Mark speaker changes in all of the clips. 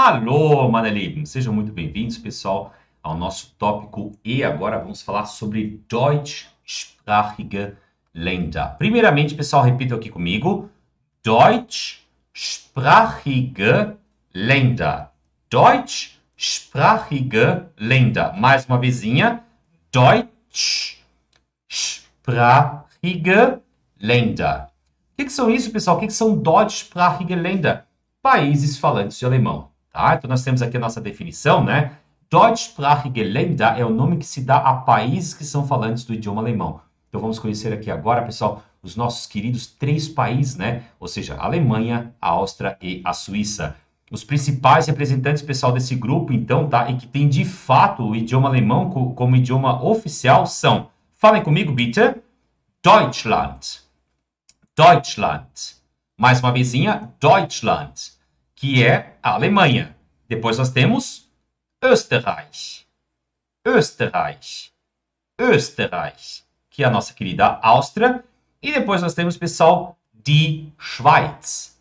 Speaker 1: Hallo, meine Lieben! Sejam muito bem-vindos, pessoal, ao nosso tópico E. Agora vamos falar sobre deutschsprachige Länder. Primeiramente, pessoal, repita aqui comigo. Deutschsprachige Länder. Deutschsprachige Länder. Mais uma vezinha. Deutschsprachige Länder. O que são isso, pessoal? O que são deutschsprachige Länder? Países falantes de alemão. Tá? Então, nós temos aqui a nossa definição, né? Deutschsprachige Länder é o nome que se dá a países que são falantes do idioma alemão. Então, vamos conhecer aqui agora, pessoal, os nossos queridos 3 países, né? Ou seja, a Alemanha, a Áustria e a Suíça. Os principais representantes, pessoal, desse grupo, então, tá? E que tem, de fato, o idioma alemão como idioma oficial são, falem comigo, bitte, Deutschland. Deutschland. Mais uma vezinha, Deutschland, que é a Alemanha. Depois nós temos Österreich. Österreich. Österreich, que é a nossa querida Áustria. E depois nós temos, pessoal, die Schweiz.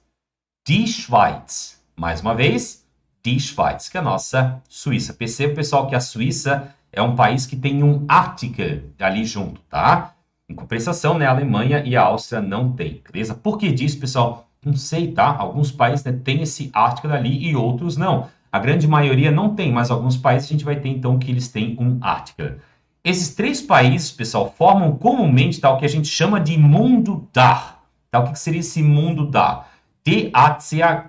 Speaker 1: Die Schweiz. Mais uma vez, die Schweiz, que é a nossa Suíça. Perceba, pessoal, que a Suíça é um país que tem um Artikel ali junto, tá? Em compensação, né, a Alemanha e a Áustria não tem, beleza? Por que disso, pessoal? Não sei, tá? Alguns países, né, têm esse artigo ali e outros não. A grande maioria não tem, mas alguns países a gente vai ter, então, que eles têm um artigo. Esses 3 países, pessoal, formam comumente, tá, o que a gente chama de mundo dar. Tá? O que seria esse mundo dar? D-A-C-H.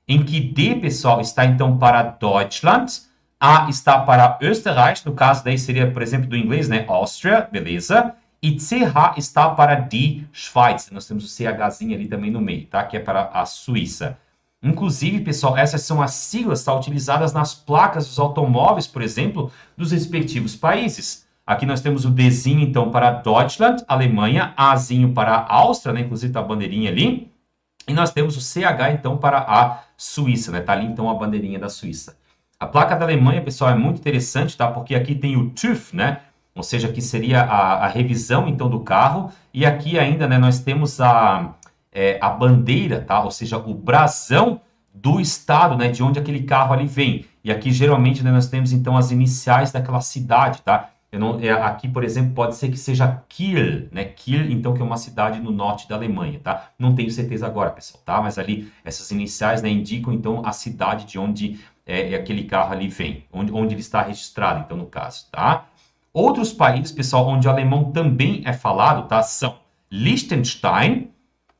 Speaker 1: Em que D, pessoal, está, então, para Deutschland. A está para Österreich, no caso daí seria, por exemplo, do inglês, né? Áustria, beleza? E CH está para die Schweiz. Nós temos o CHzinho ali também no meio, tá? Que é para a Suíça. Inclusive, pessoal, essas são as siglas, tá? Utilizadas nas placas dos automóveis, por exemplo, dos respectivos países. Aqui nós temos o Dzinho, então, para Deutschland, Alemanha, Azinho para a Áustria, né? Inclusive tá a bandeirinha ali. E nós temos o CH, então, para a Suíça, né? Tá ali, então, a bandeirinha da Suíça. A placa da Alemanha, pessoal, é muito interessante, tá? Porque aqui tem o TÜV, né? Ou seja, aqui seria a revisão, então, do carro. E aqui ainda, né, nós temos a bandeira, tá? Ou seja, o brasão do estado, né? De onde aquele carro ali vem. E aqui, geralmente, né, nós temos, então, as iniciais daquela cidade, tá? Aqui, por exemplo, pode ser que seja Kiel, né? Kiel, então, que é uma cidade no norte da Alemanha, tá? Não tenho certeza agora, pessoal, tá? Mas ali, essas iniciais, né, indicam, então, a cidade de onde aquele carro ali vem, onde ele está registrado, então, no caso, tá? Outros países, pessoal, onde o alemão também é falado, tá? São Liechtenstein,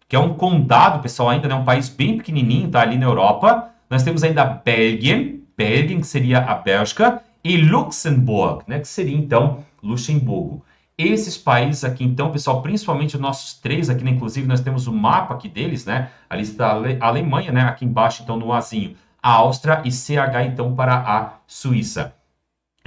Speaker 1: que é um condado, pessoal, ainda, né? Um país bem pequenininho, tá? Ali na Europa. Nós temos ainda Belgien, que seria a Bélgica, e Luxemburgo, né? Que seria, então, Luxemburgo. Esses países aqui, então, pessoal, principalmente os nossos 3 aqui, né? Inclusive, nós temos o mapa aqui deles, né? Ali está a Alemanha, né? Aqui embaixo, então, no Azinho, a Áustria e CH, então, para a Suíça.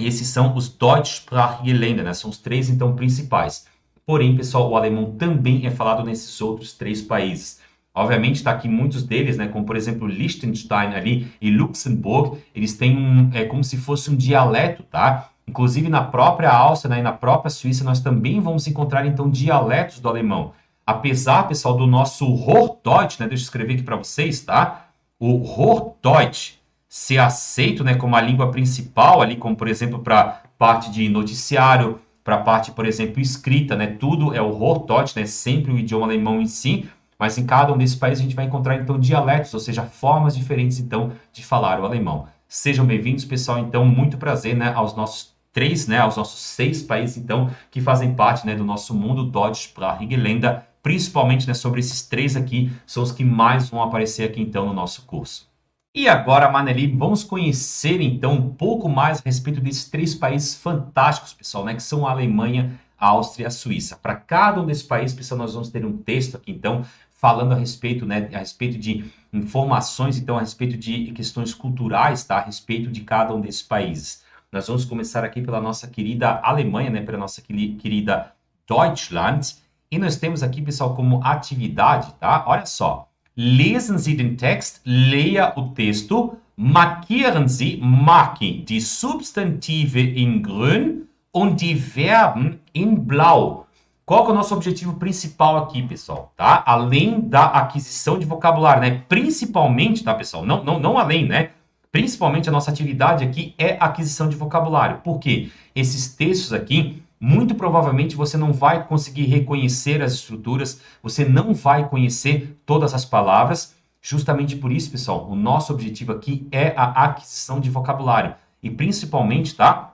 Speaker 1: Esses são os deutschsprachige Länder, né? São os 3, então, principais. Porém, pessoal, o alemão também é falado nesses outros 3 países. Obviamente, está aqui muitos deles, né? Como, por exemplo, Liechtenstein ali e Luxemburgo, eles têm como se fosse um dialeto, tá? Inclusive, na própria Áustria, né, e na própria Suíça, nós também vamos encontrar, então, dialetos do alemão. Apesar, pessoal, do nosso Hochdeutsch, né? Deixa eu escrever aqui para vocês, tá? O Hochdeutsch ser aceito, né, como a língua principal ali, como, por exemplo, para parte de noticiário, para parte, por exemplo, escrita, né, tudo é o Hochdeutsch, né, sempre o idioma alemão em si, mas em cada um desses países a gente vai encontrar, então, dialetos, ou seja, formas diferentes, então, de falar o alemão. Sejam bem-vindos, pessoal, então, muito prazer, né, aos nossos 3, né, aos nossos 6 países, então, que fazem parte, né, do nosso mundo deutschsprachige Länder, principalmente, né, sobre esses 3 aqui, são os que mais vão aparecer aqui, então, no nosso curso. E agora, Maneli, vamos conhecer, então, um pouco mais a respeito desses 3 países fantásticos, pessoal, né, que são a Alemanha, a Áustria e a Suíça. Para cada um desses países, pessoal, nós vamos ter um texto aqui, então, falando a respeito, né, a respeito de informações, então, a respeito de questões culturais, tá, a respeito de cada um desses países. Nós vamos começar aqui pela nossa querida Alemanha, né, pela nossa querida Deutschland. E nós temos aqui, pessoal, como atividade, tá? Olha só. Lesen Sie den Text, leia o texto, markieren Sie, marque die Substantive in grün und die Verben in blau. Qual que é o nosso objetivo principal aqui, pessoal? Tá? Além da aquisição de vocabulário, né? Principalmente, tá, pessoal? Não além, né? Principalmente a nossa atividade aqui é a aquisição de vocabulário. Por quê? Esses textos aqui, muito provavelmente você não vai conseguir reconhecer as estruturas, você não vai conhecer todas as palavras. Justamente por isso, pessoal, o nosso objetivo aqui é a aquisição de vocabulário. E principalmente, tá?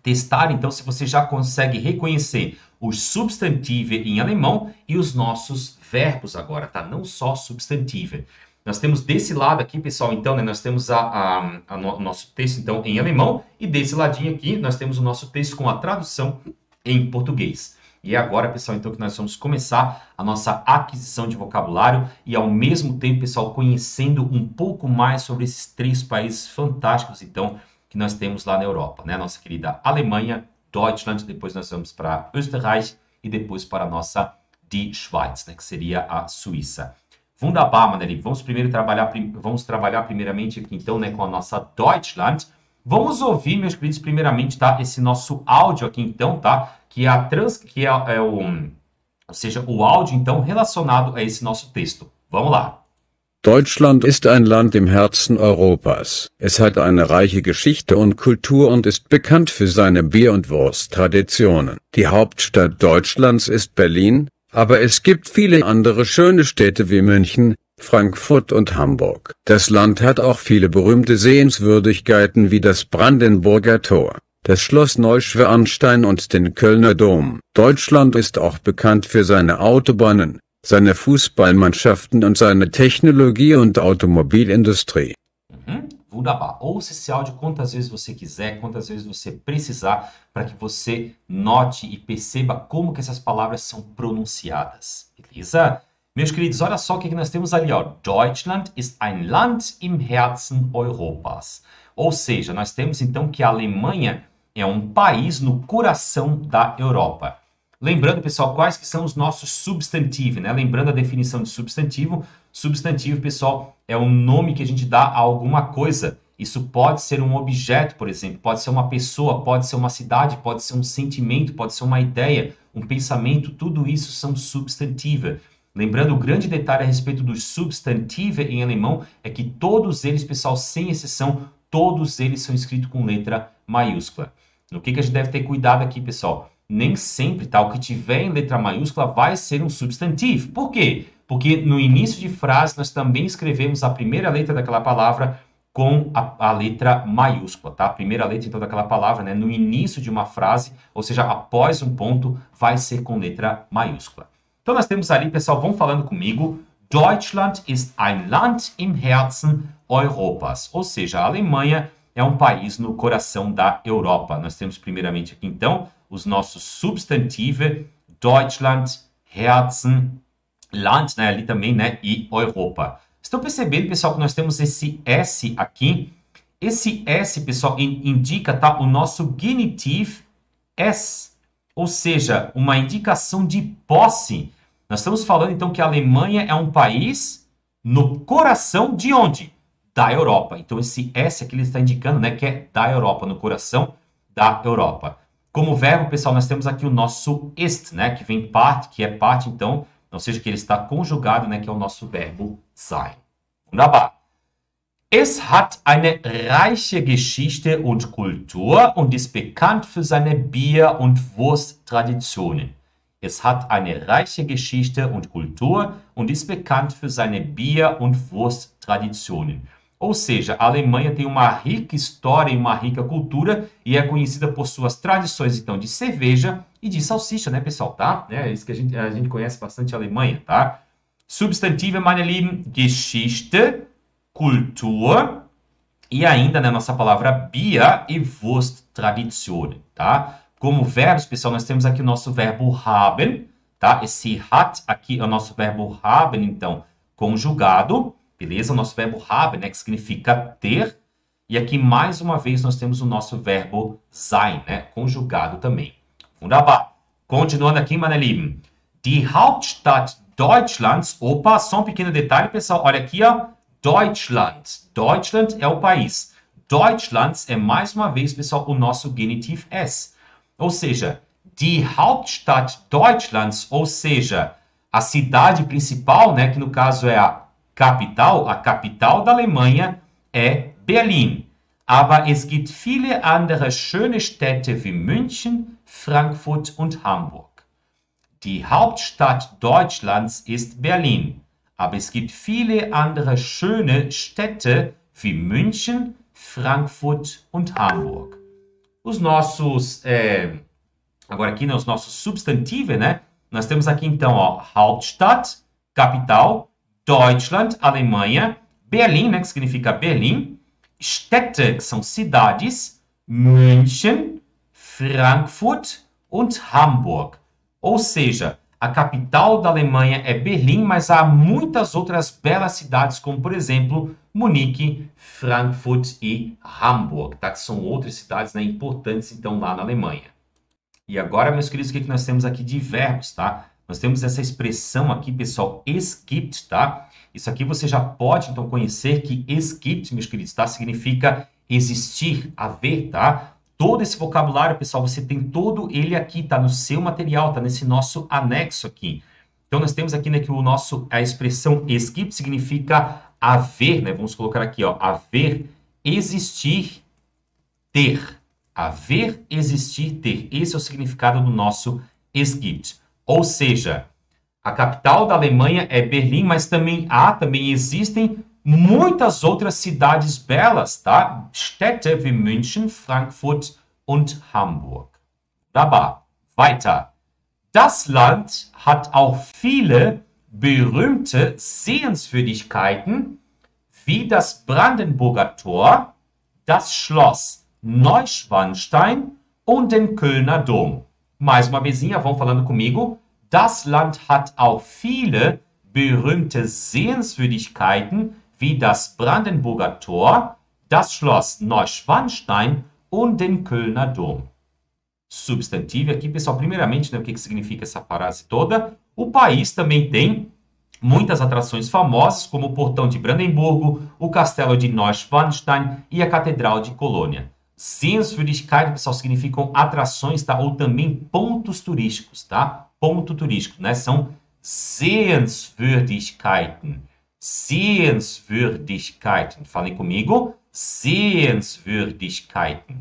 Speaker 1: Testar, então, se você já consegue reconhecer os substantivos em alemão e os nossos verbos agora, tá? Não só substantivo. Nós temos desse lado aqui, pessoal, então, né, nós temos o nosso texto, então, em alemão, e desse ladinho aqui, nós temos o nosso texto com a tradução em português. E é agora, pessoal, então, que nós vamos começar a nossa aquisição de vocabulário e, ao mesmo tempo, pessoal, conhecendo um pouco mais sobre esses 3 países fantásticos, então, que nós temos lá na Europa, né? Nossa querida Alemanha, Deutschland, depois nós vamos para Österreich e depois para a nossa Die Schweiz, né? Que seria a Suíça. Wunderbar, Maneli. Vamos trabalhar primeiramente aqui, então, né, com a nossa Deutschland. Vamos ouvir, meus queridos, primeiramente, tá? Esse nosso áudio aqui, então, tá? Que é o áudio, então, relacionado a esse nosso texto. Vamos lá.
Speaker 2: Deutschland ist ein Land im Herzen Europas. Es hat eine reiche Geschichte und Kultur und ist bekannt für seine Bier- und Wursttraditionen. Die Hauptstadt Deutschlands ist Berlin, aber es gibt viele andere schöne Städte wie München, Frankfurt und Hamburg. Das Land hat auch viele berühmte Sehenswürdigkeiten wie das Brandenburger Tor, das Schloss Neuschwanstein und den Kölner Dom. Deutschland ist auch bekannt für seine Autobahnen, seine Fußballmannschaften und seine Technologie- und Automobilindustrie.
Speaker 1: Wunderbar. Ouça esse áudio quantas vezes você quiser, quantas vezes você precisar, para que você note e perceba como que essas palavras são pronunciadas. Beleza? Meus queridos, olha só o que nós temos ali, ó. Deutschland ist ein Land im Herzen Europas. Ou seja, nós temos então que a Alemanha é um país no coração da Europa. Lembrando, pessoal, quais que são os nossos substantivos, né? Lembrando a definição de substantivo. Substantivo, pessoal, é o nome que a gente dá a alguma coisa. Isso pode ser um objeto, por exemplo, pode ser uma pessoa, pode ser uma cidade, pode ser um sentimento, pode ser uma ideia, um pensamento, tudo isso são substantivos. Lembrando, o grande detalhe a respeito dos substantivos em alemão é que todos eles, pessoal, sem exceção, todos eles são escritos com letra maiúscula. No que a gente deve ter cuidado aqui, pessoal? Nem sempre, tá? O que tiver em letra maiúscula vai ser um substantivo. Por quê? Porque no início de frase nós também escrevemos a primeira letra daquela palavra com a letra maiúscula, tá? A primeira letra, então, daquela palavra, né? No início de uma frase, ou seja, após um ponto, vai ser com letra maiúscula. Então, nós temos ali, pessoal, vão falando comigo. Deutschland ist ein Land im Herzen Europas. Ou seja, a Alemanha é um país no coração da Europa. Nós temos primeiramente aqui, então, os nossos substantivos, Deutschland, Herzen, Land, né, ali também, né, e Europa. Estão percebendo, pessoal, que nós temos esse S aqui? Esse S, pessoal, indica, tá, o nosso genitiv S, ou seja, uma indicação de posse. Nós estamos falando, então, que a Alemanha é um país no coração de onde? Da Europa. Então, esse S aqui ele está indicando, né, que é da Europa, no coração da Europa. Como verbo, pessoal, nós temos aqui o nosso ist, né, que vem parte, que é parte, então, ou seja, que ele está conjugado, né, que é o nosso verbo sein. Wunderbar. Es hat eine reiche Geschichte und Kultur und ist bekannt für seine Bier- und Wursttraditionen. Es hat eine reiche Geschichte und Kultur und ist bekannt für seine Bier- und Wursttraditionen. Ou seja, a Alemanha tem uma rica história e uma rica cultura e é conhecida por suas tradições, então, de cerveja e de salsicha, né, pessoal, tá? É isso que a gente conhece bastante a Alemanha, tá? Substantive, meine Lieben, Geschichte, Kultur e ainda, né, nossa palavra Bier e Wursttraditionen, tá? Como verbos, pessoal, nós temos aqui o nosso verbo haben, tá? Esse hat aqui é o nosso verbo haben, então, conjugado. Beleza? O nosso verbo haben, né, que significa ter. E aqui, mais uma vez, nós temos o nosso verbo sein, né, conjugado também. Wunderbar. Continuando aqui, meine Lieben. Die Hauptstadt Deutschlands. Opa, só um pequeno detalhe, pessoal. Olha aqui, ó. Deutschland. Deutschland é o país. Deutschlands é, mais uma vez, pessoal, o nosso genitiv S. Ou seja, Die Hauptstadt Deutschlands, ou seja, a cidade principal, né, que no caso é a capital da Alemanha é Berlin. Aber es gibt viele andere schöne Städte wie München, Frankfurt und Hamburg. Die Hauptstadt Deutschlands ist Berlin. Aber es gibt viele andere schöne Städte wie München, Frankfurt und Hamburg. Os nossos, agora aqui, né, os nossos substantivos, né? Nós temos aqui então, ó, Hauptstadt, capital, Deutschland, Alemanha, Berlim, né, que significa Berlim, Städte, que são cidades, München, Frankfurt und Hamburg. Ou seja, a capital da Alemanha é Berlim, mas há muitas outras belas cidades, como por exemplo, Munique, Frankfurt e Hamburg, tá? Que são outras cidades, né, importantes então lá na Alemanha. E agora, meus queridos, o que nós temos aqui de verbos, tá? Nós temos essa expressão aqui, pessoal, es gibt, tá? Isso aqui você já pode, então, conhecer que es gibt, meus queridos, tá? Significa existir, haver, tá? Todo esse vocabulário, pessoal, você tem todo ele aqui, tá? No seu material, tá? Nesse nosso anexo aqui. Então, nós temos aqui, né, que a expressão es gibt significa haver, né? Vamos colocar aqui, ó, haver, existir, ter. Haver, existir, ter. Esse é o significado do nosso es gibt. Ou seja, a capital da Alemanha é Berlim, mas também existem muitas outras cidades belas, tá? Städte wie München, Frankfurt und Hamburg. Wunderbar. Weiter. Das Land hat auch viele berühmte Sehenswürdigkeiten, wie das Brandenburger Tor, das Schloss Neuschwanstein und den Kölner Dom. Mais uma vezinha, vão falando comigo. Das Land hat auch viele berühmte Sehenswürdigkeiten, wie das Brandenburger Tor, das Schloss Neuschwanstein und den Kölner Dom. Substantivo aqui, pessoal, primeiramente, né, o que significa essa frase toda? O país também tem muitas atrações famosas, como o Portão de Brandemburgo, o Castelo de Neuschwanstein e a Catedral de Colônia. Sehenswürdigkeiten, pessoal, significam atrações, tá? Ou também pontos turísticos, tá? Ponto turístico, né? São Sehenswürdigkeiten. Sehenswürdigkeiten. Falem comigo. Sehenswürdigkeiten.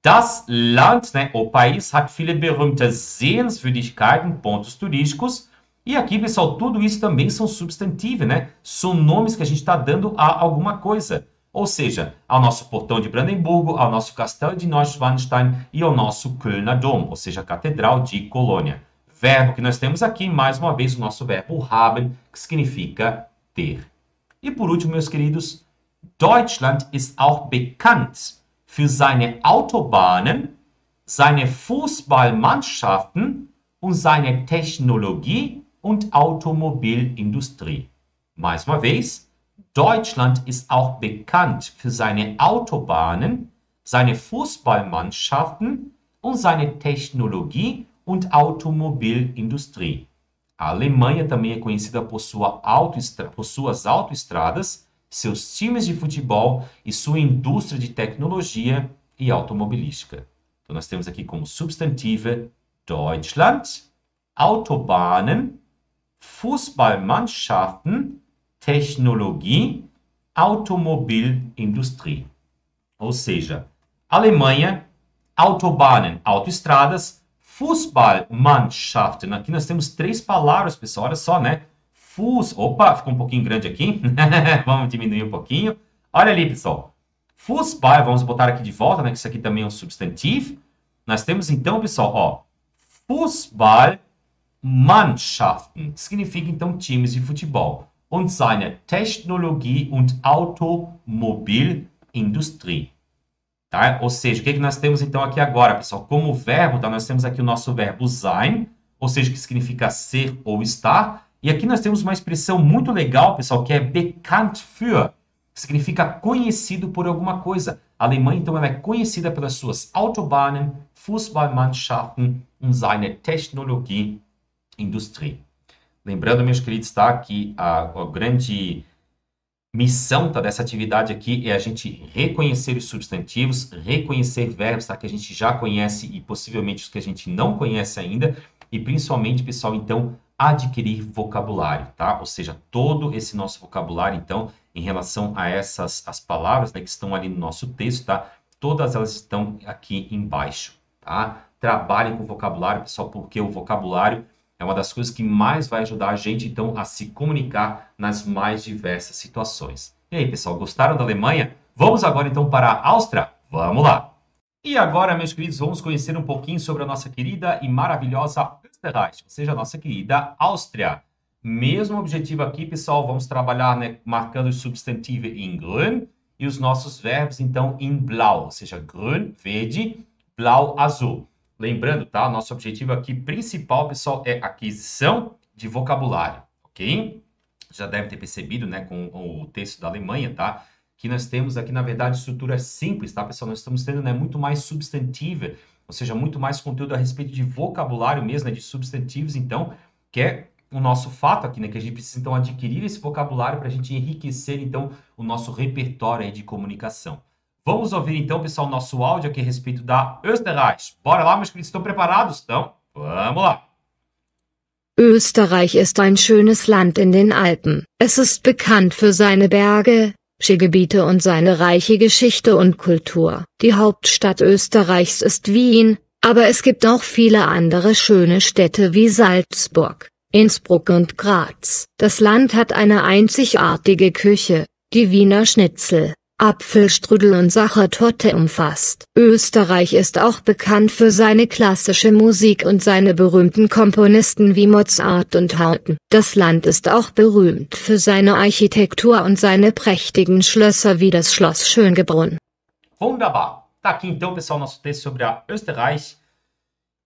Speaker 1: Das Land, né? O país, hat viele berühmte Sehenswürdigkeiten, pontos turísticos. E aqui, pessoal, tudo isso também são substantivos, né? São nomes que a gente está dando a alguma coisa. Ou seja, ao nosso Portão de Brandemburgo, ao nosso Castelo de Neuschwanstein e ao nosso Kölner Dom, ou seja, a Catedral de Colônia. Verbo que nós temos aqui, mais uma vez, o nosso verbo haben, que significa ter. E por último, meus queridos, Deutschland ist auch bekannt für seine Autobahnen, seine Fußballmannschaften und seine Technologie- und Automobilindustrie. Mais uma vez, Deutschland ist auch bekannt für seine Autobahnen, seine Fußballmannschaften und seine Technologie- und Automobilindustrie. A Alemanha também é conhecida por suas autoestradas, seus times de futebol e sua indústria de tecnologia e automobilística. Então, nós temos aqui como substantivo Deutschland, Autobahnen, Fußballmannschaften, Technologie, Automobilindustrie. Ou seja, Alemanha, Autobahnen, autoestradas, Fußballmannschaften. Aqui nós temos 3 palavras, pessoal. Olha só, né? Opa, ficou um pouquinho grande aqui. Vamos diminuir um pouquinho. Olha ali, pessoal. Fußball, vamos botar aqui de volta, né? Que isso aqui também é um substantivo. Nós temos então, pessoal, ó, Fußballmannschaften, que significa então times de futebol. Und seine Technologie- und Automobilindustrie. Tá? Ou seja, o que nós temos então aqui agora, pessoal? Como verbo, tá? Nós temos aqui o nosso verbo sein, ou seja, que significa ser ou estar. E aqui nós temos uma expressão muito legal, pessoal, que é bekannt für, que significa conhecido por alguma coisa. A Alemanha, então, ela é conhecida pelas suas Autobahnen, Fußballmannschaften und seine Technologieindustrie. Lembrando, meus queridos, tá, que a grande missão, tá, dessa atividade aqui é a gente reconhecer os substantivos, reconhecer verbos, tá, que a gente já conhece e possivelmente os que a gente não conhece ainda, e principalmente, pessoal, então, adquirir vocabulário, tá? Ou seja, todo esse nosso vocabulário, então, em relação a as palavras, né, que estão ali no nosso texto, tá? Todas elas estão aqui embaixo, tá? Trabalhem com vocabulário, pessoal, porque o vocabulário é uma das coisas que mais vai ajudar a gente, então, a se comunicar nas mais diversas situações. E aí, pessoal, gostaram da Alemanha? Vamos agora, então, para a Áustria? Vamos lá! E agora, meus queridos, vamos conhecer um pouquinho sobre a nossa querida e maravilhosa Österreich, ou seja, a nossa querida Áustria. Mesmo objetivo aqui, pessoal, vamos trabalhar, né, marcando o substantivo em grün e os nossos verbos, então, em blau, ou seja, grün, verde, blau, azul. Lembrando, tá? Nosso objetivo aqui principal, pessoal, é aquisição de vocabulário, ok? Já deve ter percebido, né, com o texto da Alemanha, tá? Que nós temos aqui, na verdade, estrutura simples, tá, pessoal? Nós estamos tendo, né, muito mais substantiva, ou seja, muito mais conteúdo a respeito de vocabulário mesmo, né, de substantivos, então, que é o nosso fato aqui, né, que a gente precisa, então, adquirir esse vocabulário para a gente enriquecer, então, o nosso repertório aí de comunicação. Vamos ouvir, então, pessoal, nosso áudio aqui a respeito da Österreich. Bora lá, meus queridos, estão preparados? Então, vamos lá!
Speaker 3: Österreich ist ein schönes Land in den Alpen. Es ist bekannt für seine Berge, Skigebiete und seine reiche Geschichte und Kultur. Die Hauptstadt Österreichs ist Wien, aber es gibt auch viele andere schöne Städte wie Salzburg, Innsbruck und Graz. Das Land hat eine einzigartige Küche, die Wiener Schnitzel, Apfelstrudel und Sachertorte umfasst. Österreich ist auch bekannt für seine klassische Musik und seine berühmten Komponisten wie Mozart und Haydn. Das Land ist auch berühmt für seine Architektur und seine prächtigen Schlösser wie das Schloss Schöngebrunn.
Speaker 1: Wunderbar! Tá aqui então, pessoal, nosso texto sobre a Österreich.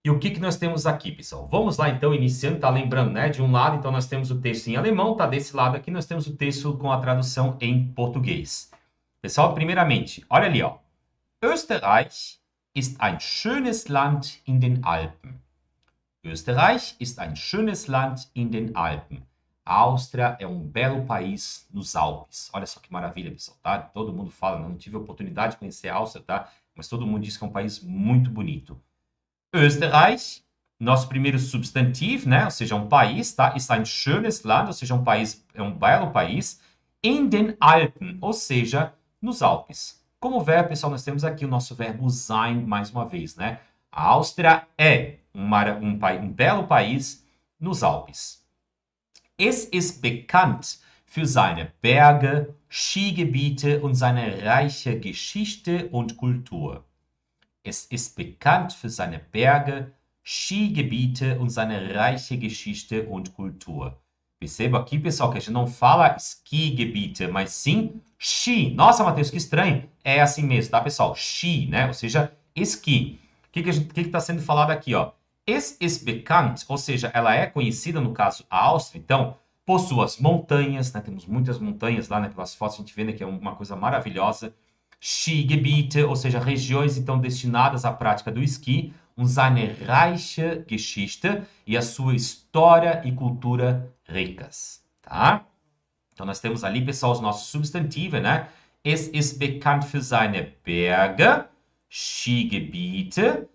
Speaker 1: E o que nós temos aqui, pessoal? Vamos lá, então, iniciando, tá lembrando, né? De um lado, então, nós temos o texto em alemão, tá? Desse lado aqui, nós temos o texto com a tradução em português. Pessoal, primeiramente, olha ali, ó. Österreich ist ein schönes Land in den Alpen. Österreich ist ein schönes Land in den Alpen. A Áustria é um belo país nos Alpes. Olha só que maravilha, pessoal, tá? Todo mundo fala, não tive a oportunidade de conhecer a Áustria, tá? Mas todo mundo diz que é um país muito bonito. Österreich, nosso primeiro substantivo, né? Ou seja, um país, tá? Ist ein schönes Land, ou seja, um país, é um belo país. In den Alpen, ou seja, nos Alpes. Como verbo, pessoal, nós temos aqui o nosso verbo sein, mais uma vez, né? A Áustria é um belo país nos Alpes. Es ist bekannt für seine Berge, Skigebiete und seine reiche Geschichte und Kultur. Es ist bekannt für seine Berge, Skigebiete und seine reiche Geschichte und Kultur. Perceba aqui, pessoal, que a gente não fala Skigebiete, mas sim Ski. Nossa, Matheus, que estranho. É assim mesmo, tá, pessoal? Ski, né? Ou seja, esqui. O que está sendo falado aqui, ó? Es ist bekannt, ou seja, ela é conhecida, no caso, a Áustria, então, por suas montanhas, né? Temos muitas montanhas lá, né? Pelas fotos a gente vê, né, que é uma coisa maravilhosa. Skigebiete, ou seja, regiões, então, destinadas à prática do esqui. Und seine reiche Geschichte, e a sua história e cultura ricas, tá? Então, nós temos ali, pessoal, os nossos substantivos, né? Es ist bekannt für seine Berge, Skigebiete,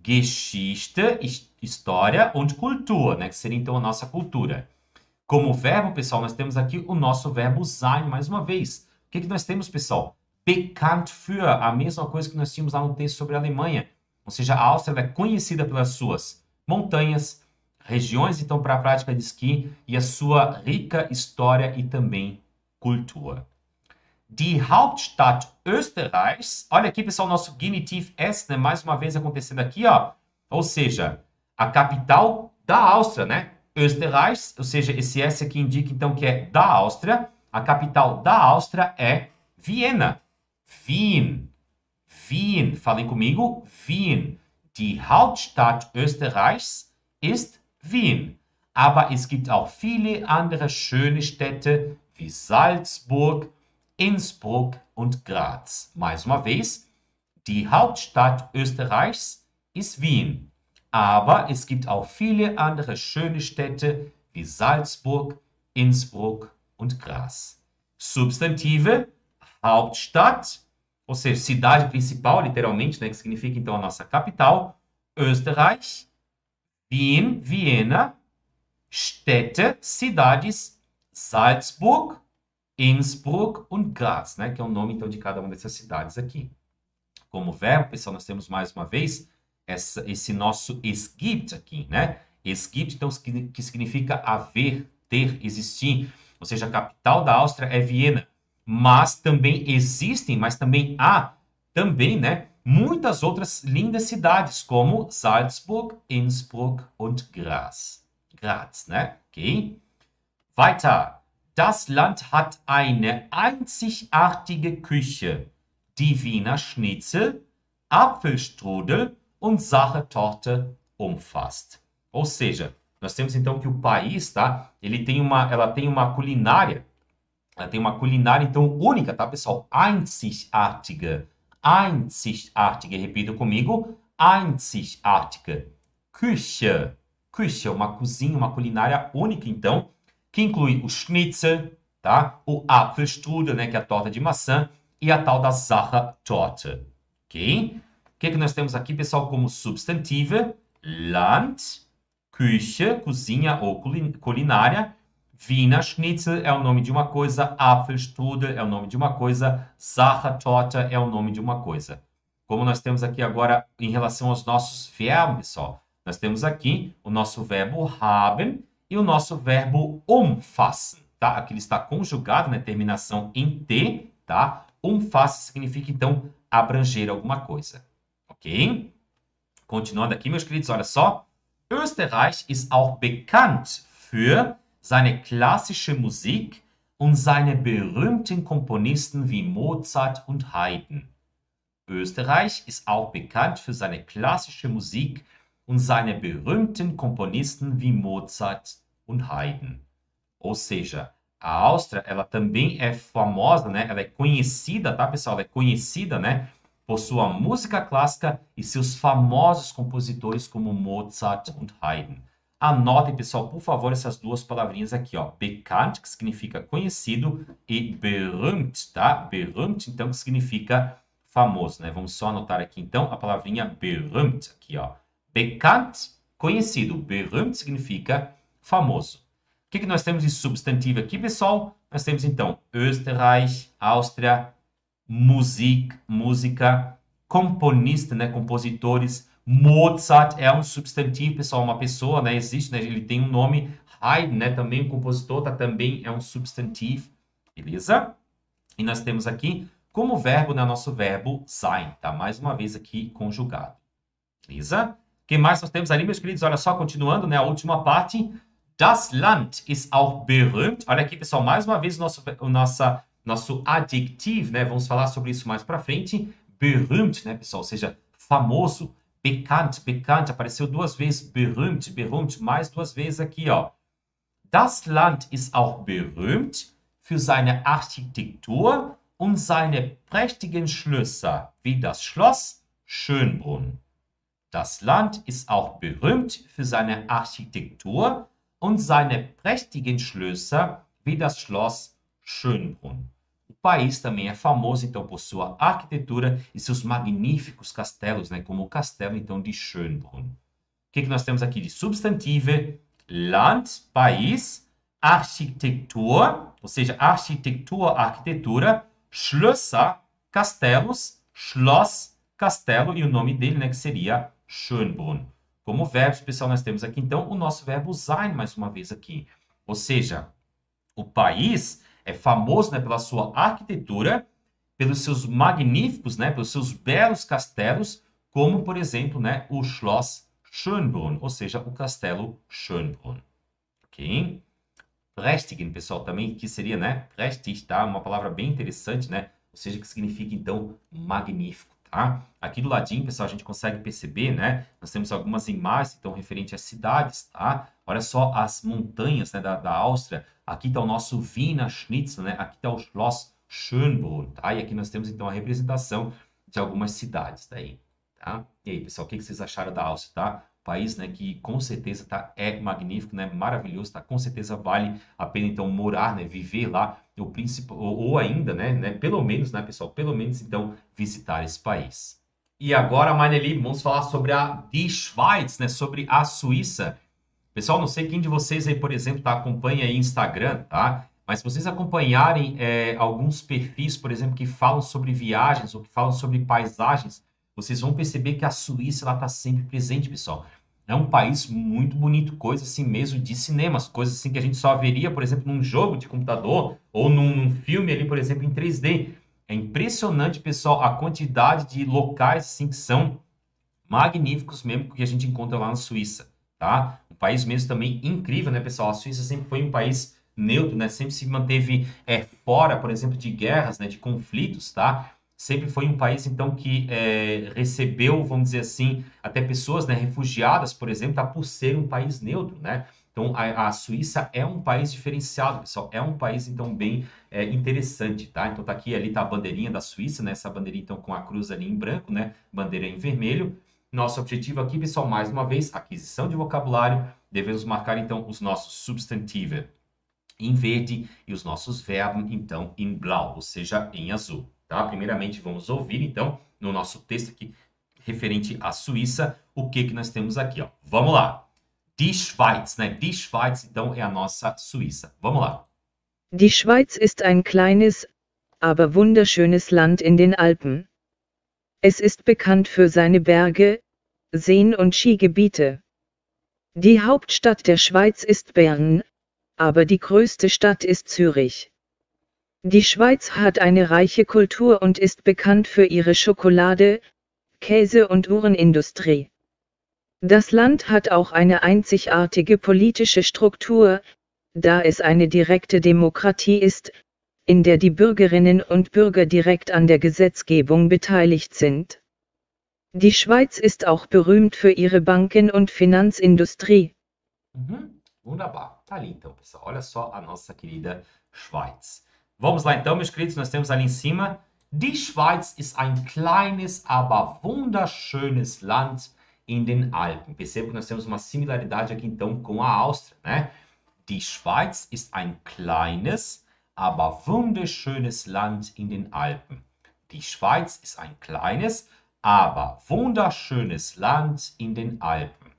Speaker 1: Geschichte, história und Kultur, né? Que seria, então, a nossa cultura. Como verbo, pessoal, nós temos aqui o nosso verbo sein, mais uma vez. O que nós temos, pessoal? Bekannt für, a mesma coisa que nós tínhamos lá no texto sobre a Alemanha. Ou seja, a Áustria é conhecida pelas suas montanhas, regiões, então, para a prática de esqui e a sua rica história e também cultura. Die Hauptstadt Österreichs, olha aqui, pessoal, nosso genitiv S, né? Mais uma vez acontecendo aqui, ó. Ou seja, a capital da Áustria, né? Österreich, ou seja, esse S aqui indica, então, que é da Áustria. A capital da Áustria é Viena. Wien. Wien, falem comigo, Wien. Die Hauptstadt Österreichs ist Wien. Aber es gibt auch viele andere schöne Städte wie Salzburg, Innsbruck und Graz. Mais uma vez, die Hauptstadt Österreichs ist Wien. Aber es gibt auch viele andere schöne Städte wie Salzburg, Innsbruck und Graz. Substantive, Hauptstadt, ou seja, cidade principal, literalmente, né, que significa então a nossa capital, Österreich, Wien, Viena, Städte, cidades, Salzburg, Innsbruck und Graz, né, que é o nome então de cada uma dessas cidades aqui. Como verbo, pessoal, nós temos mais uma vez esse nosso es gibt aqui, né? Es gibt, então, que significa haver, ter, existir. Ou seja, a capital da Áustria é Viena. Mas também existem, mas também há, também, né? Muitas outras lindas cidades, como Salzburg, Innsbruck und Graz. Graz, né? Ok? Weiter. Das Land hat eine einzigartige Küche. Die Wiener Schnitzel, Apfelstrudel und Sachertorte umfasst. Ou seja, nós temos então que o país, tá? Ela tem uma culinária, então única, tá, pessoal? Einzigartige, einzigartige, repita comigo, einzigartige. Küche, Küche, uma cozinha, uma culinária única, então, que inclui o Schnitzel, tá? O Apfelstrudel, né, que é a torta de maçã, e a tal da Sachertorte, ok? O que nós temos aqui, pessoal, como substantivo? Land, Küche, cozinha ou culinária. Wiener Schnitzel é o nome de uma coisa. Apfelstrudel é o nome de uma coisa. Sachertorte é o nome de uma coisa. Como nós temos aqui agora em relação aos nossos verbos, pessoal? Nós temos aqui o nosso verbo haben e o nosso verbo umfassen, tá? Aqui ele está conjugado, né? Terminação em T, tá? Umfassen significa, então, abranger alguma coisa. Ok? Continuando aqui, meus queridos, olha só. Österreich ist auch bekannt für seine klassische Musik und seine berühmten Komponisten wie Mozart und Haydn. Österreich ist auch bekannt für seine klassische Musik und seine berühmten Komponisten wie Mozart und Haydn. Ou seja, a Áustria, ela também é famosa, né? Ela é conhecida, tá, pessoal? Ela é conhecida, né? Por sua música clássica e seus famosos compositores como Mozart und Haydn. Anotem, pessoal, por favor, essas duas palavrinhas aqui, ó. Bekannt, que significa conhecido, e berühmt, tá? Berühmt, então, que significa famoso, né? Vamos só anotar aqui, então, a palavrinha berühmt, aqui, ó. Bekannt, conhecido. Berühmt significa famoso. O que nós temos de substantivo aqui, pessoal? Nós temos, então, Österreich, Áustria, música, componista, né? Compositores. Mozart é um substantivo, pessoal, uma pessoa, né? Existe, né? Ele tem um nome. Haydn, né? Também um compositor, tá? Também é um substantivo, beleza? E nós temos aqui, como verbo, né? Nosso verbo sein, tá? Mais uma vez aqui, conjugado, beleza? O que mais nós temos ali, meus queridos? Olha só, continuando, né? A última parte. Das Land ist auch berühmt. Olha aqui, pessoal, mais uma vez nosso adjetivo, né? Vamos falar sobre isso mais para frente. Berühmt, né, pessoal? Ou seja, famoso. Bekannt, bekannt. Apareceu duas vezes. Berühmt, berühmt. Mais duas vezes aqui, ó. Das Land ist auch berühmt für seine Architektur und seine prächtigen Schlösser, wie das Schloss Schönbrunn. Das Land ist auch berühmt für seine Architektur und seine prächtigen Schlösser, wie das Schloss Schönbrunn. O país também é famoso, então, por sua arquitetura e seus magníficos castelos, né? Como o castelo, então, de Schönbrunn. O que nós temos aqui de substantivo? Land, país, Architektur, ou seja, arquitetura, Schlösser, castelos, Schloss, castelo, e o nome dele, né? Que seria Schönbrunn. Como verbos, pessoal, nós temos aqui, então, o nosso verbo sein, mais uma vez aqui. Ou seja, o país é famoso, né, pela sua arquitetura, pelos seus magníficos, né, pelos seus belos castelos, como, por exemplo, né, o Schloss Schönbrunn, ou seja, o castelo Schönbrunn. Ok? Prächtigen, pessoal, também, que seria, né, prächtig, tá? Uma palavra bem interessante, né? Ou seja, que significa, então, magnífico. Tá? Aqui do ladinho, pessoal, a gente consegue perceber, né? Nós temos algumas imagens, então, referente às cidades, tá? Olha só as montanhas, né, da Áustria. Aqui está o nosso Wiener Schnitzel, né? Aqui está o Schloss Schönbrunn, tá? E aqui nós temos, então, a representação de algumas cidades daí, tá? E aí, pessoal, o que vocês acharam da Áustria, tá? país, né, que com certeza é magnífico, né, maravilhoso, tá? Com certeza vale a pena então morar, né, viver lá, ou ainda, né, pelo menos, né, pessoal, pelo menos então visitar esse país. E agora, Maneli, vamos falar sobre Die Schweiz, né, sobre a Suíça. Pessoal, não sei quem de vocês aí, por exemplo, acompanha aí Instagram, tá? Mas se vocês acompanharem alguns perfis, por exemplo, que falam sobre viagens ou que falam sobre paisagens, vocês vão perceber que a Suíça está sempre presente, pessoal. É um país muito bonito, coisa assim mesmo de cinemas, coisas assim que a gente só veria, por exemplo, num jogo de computador ou num filme ali, por exemplo, em 3D. É impressionante, pessoal, a quantidade de locais assim que são magníficos mesmo que a gente encontra lá na Suíça, tá? Um país mesmo também incrível, né, pessoal? A Suíça sempre foi um país neutro, né? Sempre se manteve fora, por exemplo, de guerras, né? De conflitos, tá? Sempre foi um país, então, que recebeu, vamos dizer assim, até pessoas, né, refugiadas, por exemplo, tá? Por ser um país neutro, né? Então, a Suíça é um país diferenciado, pessoal. É um país, então, bem interessante, tá? Então, tá aqui, ali tá a bandeirinha da Suíça, né? Essa bandeirinha, então, com a cruz ali em branco, né? Bandeira em vermelho. Nosso objetivo aqui, pessoal, mais uma vez, aquisição de vocabulário. Devemos marcar, então, os nossos substantivos em verde e os nossos verbos, então, em blau, ou seja, em azul, tá? Primeiramente, vamos ouvir, então, no nosso texto aqui, referente à Suíça, o que nós temos aqui, ó. Vamos lá. Die Schweiz, né? Die Schweiz, então, é a nossa Suíça. Vamos lá.
Speaker 4: Die Schweiz ist ein kleines, aber wunderschönes Land in den Alpen. Es ist bekannt für seine Berge, Seen und Skigebiete. Die Hauptstadt der Schweiz ist Bern, aber die größte Stadt ist Zürich. Die Schweiz hat eine reiche Kultur und ist bekannt für ihre Schokolade, Käse- und Uhrenindustrie. Das Land hat auch eine einzigartige politische Struktur, da es eine direkte Demokratie ist, in der die Bürgerinnen und Bürger direkt an der Gesetzgebung beteiligt sind. Die Schweiz ist auch berühmt für ihre Banken- und Finanzindustrie.
Speaker 1: Wunderbar. Tá ali então, pessoal. Olha só a nossa querida Schweiz. Vamos lá então, meus queridos. Nós temos ali em cima. Die Schweiz ist ein kleines, aber wunderschönes Land in den Alpen. Perceba que nós temos uma similaridade aqui então com a Áustria, né? Die Schweiz ist ein kleines, aber wunderschönes Land in den Alpen. Die Schweiz ist ein kleines, aber wunderschönes Land in den Alpen.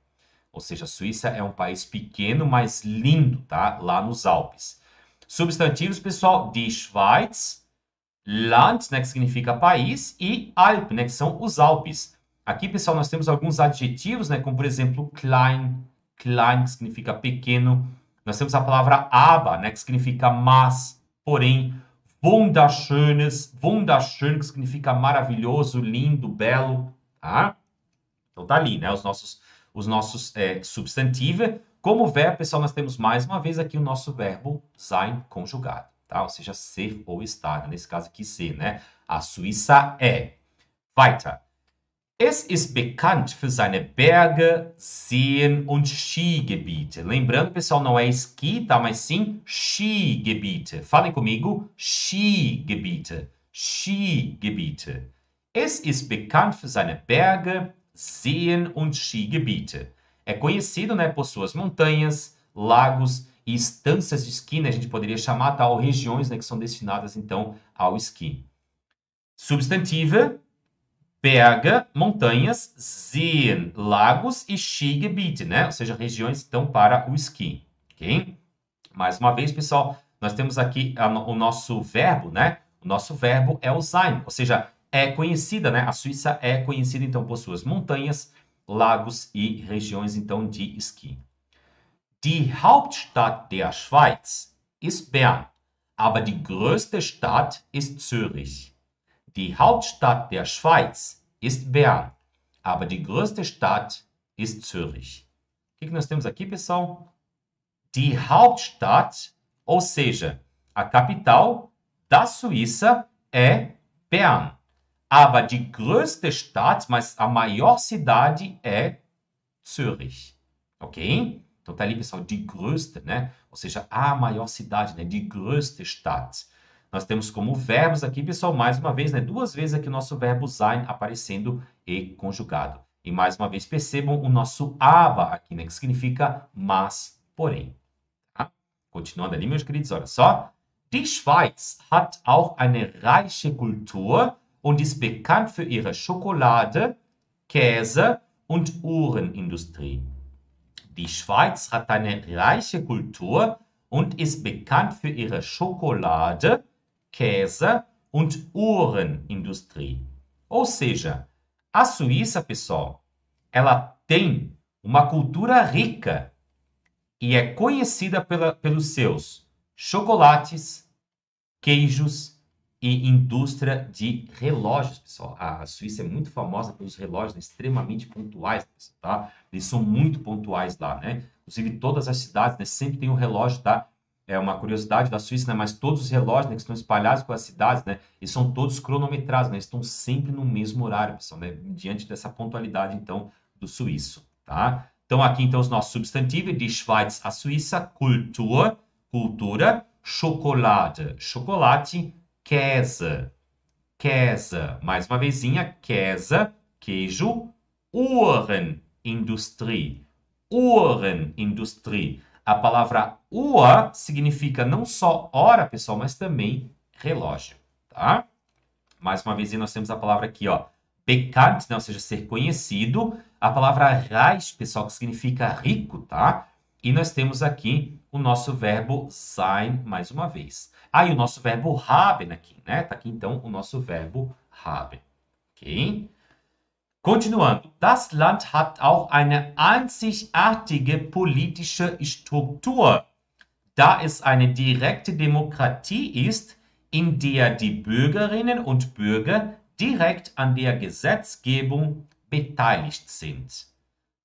Speaker 1: Ou seja, a Suíça é um país pequeno, mas lindo, tá? Lá nos Alpes. Substantivos, pessoal, die Schweiz, Land, né, que significa país, e Alp, né, que são os Alpes. Aqui, pessoal, nós temos alguns adjetivos, né, como, por exemplo, klein, klein, que significa pequeno. Nós temos a palavra aber, né, que significa mas, porém. Wunderschönes, wunderschön, que significa maravilhoso, lindo, belo, tá? Então tá ali, né? Os nossos substantivos. Como verbo, pessoal, nós temos mais uma vez aqui o nosso verbo sein conjugado, tá? Ou seja, ser ou estar, nesse caso aqui ser, né? A Suíça é. Weiter. Es ist bekannt für seine Berge, Seen und Skigebiete. Lembrando, pessoal, não é esqui, tá? Mas sim Skigebiete. Falem comigo. Skigebiete. Skigebiete. Es ist bekannt für seine Berge, Seen und Skigebiete. É conhecido, né, por suas montanhas, lagos e estâncias de esqui, né? A gente poderia chamar, tá? Ou regiões, né, que são destinadas, então, ao esqui. Substantiva. Berge, montanhas, Seen, lagos e Skigebiete, né? Ou seja, regiões, então, para o esqui, ok? Mais uma vez, pessoal, nós temos aqui o nosso verbo, né? O nosso verbo é o sein, ou seja, é conhecida, né? A Suíça é conhecida, então, por suas montanhas, lagos e regiões, então, de esqui. Die Hauptstadt der Schweiz ist Bern, aber die größte Stadt ist Zürich. Die Hauptstadt der Schweiz ist Bern, aber die größte Stadt ist Zürich. O que nós temos aqui, pessoal? Die Hauptstadt, ou seja, a capital da Suíça é Bern. Aber die größte Stadt, mas a maior cidade é Zürich. Ok? Então tá ali, pessoal, die größte, né? Ou seja, a maior cidade, né? Die größte Stadt. Nós temos como verbos aqui, pessoal, mais uma vez, né? Duas vezes aqui o nosso verbo sein aparecendo e conjugado. E mais uma vez, percebam o nosso aber aqui, né? Que significa mas, porém. Tá? Continuando ali, meus queridos, olha só. Die Schweiz hat auch eine reiche Kultur und ist bekannt für ihre Schokolade, Käse und Uhrenindustrie. Die Schweiz hat eine reiche Kultur und ist bekannt für ihre Schokolade, Käse und Uhrenindustrie. Ou seja, a Suíça, pessoal, ela tem uma cultura rica e é conhecida pelos seus chocolates, queijos e indústria de relógios, pessoal. A Suíça é muito famosa pelos relógios, né, extremamente pontuais, tá? Eles são muito pontuais lá, né? Inclusive, todas as cidades, né, sempre tem um relógio, tá? É uma curiosidade da Suíça, né? Mas todos os relógios, né, que estão espalhados pelas cidades, né? Eles são todos cronometrados, né? Eles estão sempre no mesmo horário, pessoal, né? Diante dessa pontualidade, então, do suíço, tá? Então, aqui, então, os nossos substantivos. Die Schweiz, a Suíça. Kultur, cultura. Chocolate, chocolate. Käse, Käse, mais uma vezinha, Käse, queijo, Uhrenindustrie, Uhrenindustrie. A palavra Uhr significa não só hora, pessoal, mas também relógio, tá? Mais uma vezinha, nós temos a palavra aqui, ó, bekannt, né? Ou seja, ser conhecido. A palavra reich, pessoal, que significa rico, tá? E nós temos aqui o nosso verbo sein, mais uma vez. Aí o nosso verbo haben aqui, né? Tá aqui, então, o nosso verbo haben. Ok? Continuando. Das Land hat auch eine einzigartige politische Struktur, da es eine direkte Demokratie ist, in der die Bürgerinnen und Bürger direkt an der Gesetzgebung beteiligt sind.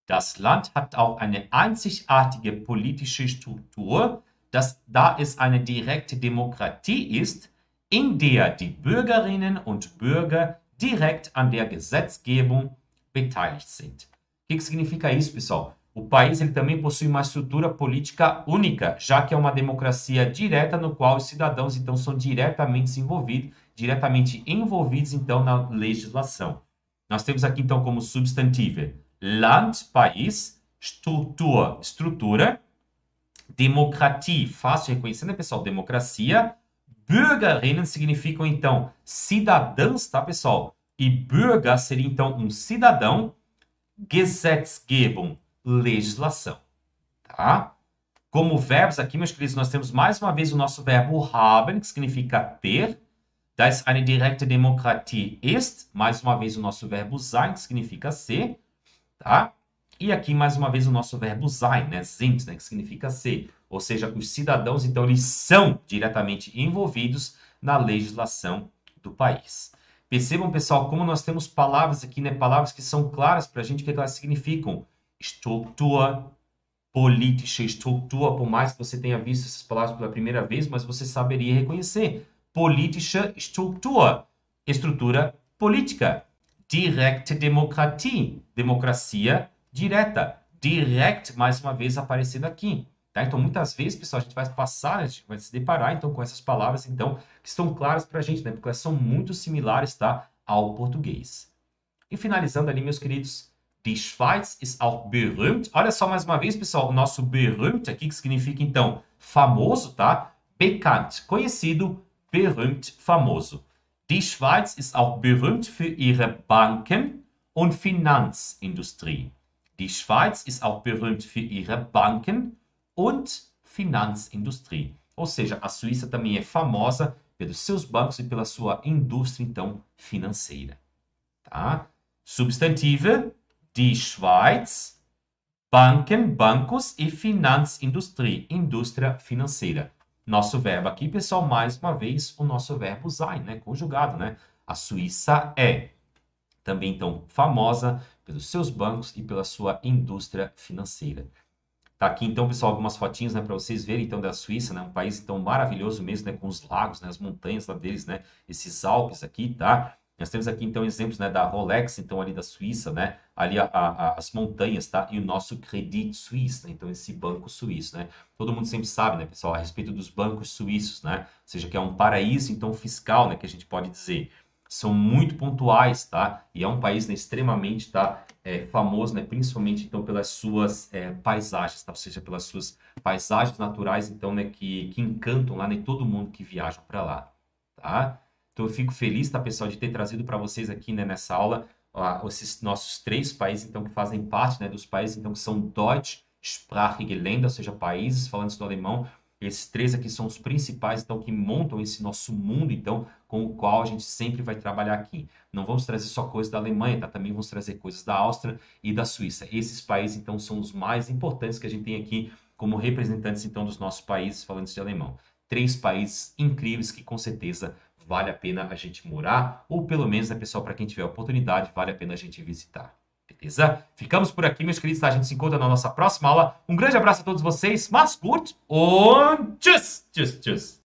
Speaker 1: Das Land hat auch eine einzigartige politische Struktur, da es eine direkte Demokratie ist, in der die Bürgerinnen und Bürger direkt an der Gesetzgebung beteiligt sind. O que significa isso, pessoal? O país ele também possui uma estrutura política única, já que é uma democracia direta no qual os cidadãos então são diretamente envolvidos então na legislação. Nós temos aqui então como substantivo Land, país, estrutura, Demokratie, fácil de reconhecer, né, pessoal? Democracia. Bürgerinnen significam, então, cidadãs, tá, pessoal? E Bürger seria, então, um cidadão. Gesetzgebung, legislação, tá? Como verbos aqui, meus queridos, nós temos mais uma vez o nosso verbo haben, que significa ter. Da es eine direkte Demokratie ist, mais uma vez o nosso verbo sein, que significa ser, tá? E aqui, mais uma vez, o nosso verbo sein, né? Sind, né? Que significa ser. Ou seja, os cidadãos, então, eles são diretamente envolvidos na legislação do país. Percebam, pessoal, como nós temos palavras aqui, né? Palavras que são claras para a gente o que elas significam. Estrutura, politische Struktur, por mais que você tenha visto essas palavras pela primeira vez, mas você saberia reconhecer. Politische Struktur, estrutura política. Direkte Demokratie, democracia direta. Direct, mais uma vez, aparecendo aqui. Tá? Então, muitas vezes, pessoal, a gente vai passar, a gente vai se deparar, então, com essas palavras, então, que estão claras para a gente, né? Porque elas são muito similares, tá? Ao português. E finalizando ali, meus queridos, die Schweiz ist auch berühmt. Olha só mais uma vez, pessoal, o nosso berühmt aqui, que significa, então, famoso, tá? Bekannt, conhecido, berühmt, famoso. Die Schweiz ist auch berühmt für ihre Banken und Finanzindustrie. Die Schweiz ist auch berühmt für ihre Banken und Finanzindustrie. Ou seja, a Suíça também é famosa pelos seus bancos e pela sua indústria, então, financeira. Tá? Substantive, die Schweiz, Banken, bancos e Finanzindustrie, indústria financeira. Nosso verbo aqui, pessoal, mais uma vez, o nosso verbo sein, né? Conjugado, né? A Suíça é também, então, famosa pelos seus bancos e pela sua indústria financeira. Tá aqui, então, pessoal, algumas fotinhas, né, para vocês verem, então, da Suíça, né? Um país, então, maravilhoso mesmo, né? Com os lagos, né? As montanhas lá deles, né? Esses Alpes aqui, tá? Nós temos aqui, então, exemplos, né, da Rolex, então, ali da Suíça, né? Ali as montanhas, tá? E o nosso Credit Suisse, né? Então, esse banco suíço, né? Todo mundo sempre sabe, né, pessoal, a respeito dos bancos suíços, né? Ou seja, que é um paraíso, então, fiscal, né? Que a gente pode dizer. são muito pontuais, tá? E é um país, né, extremamente, tá, famoso, né, principalmente, então, pelas suas paisagens, tá? Ou seja, pelas suas paisagens naturais, então, né, que encantam lá, né, todo mundo que viaja para lá, tá? Então, eu fico feliz, tá, pessoal, de ter trazido para vocês aqui, né, nessa aula, esses nossos 3 países, então, que fazem parte, né, dos países, então, que são deutschsprachige Länder, ou seja, países falantes do alemão. Esses 3 aqui são os principais, então, que montam esse nosso mundo, então, com o qual a gente sempre vai trabalhar aqui. Não vamos trazer só coisas da Alemanha, tá? Também vamos trazer coisas da Áustria e da Suíça. Esses países, então, são os mais importantes que a gente tem aqui como representantes, então, dos nossos países falantes de alemão. 3 países incríveis que, com certeza, vale a pena a gente morar, ou pelo menos, né, pessoal, para quem tiver oportunidade, vale a pena a gente visitar. Beleza? Ficamos por aqui, meus queridos. A gente se encontra na nossa próxima aula. Um grande abraço a todos vocês. Mach's gut und tschüss, tschüss, tschüss.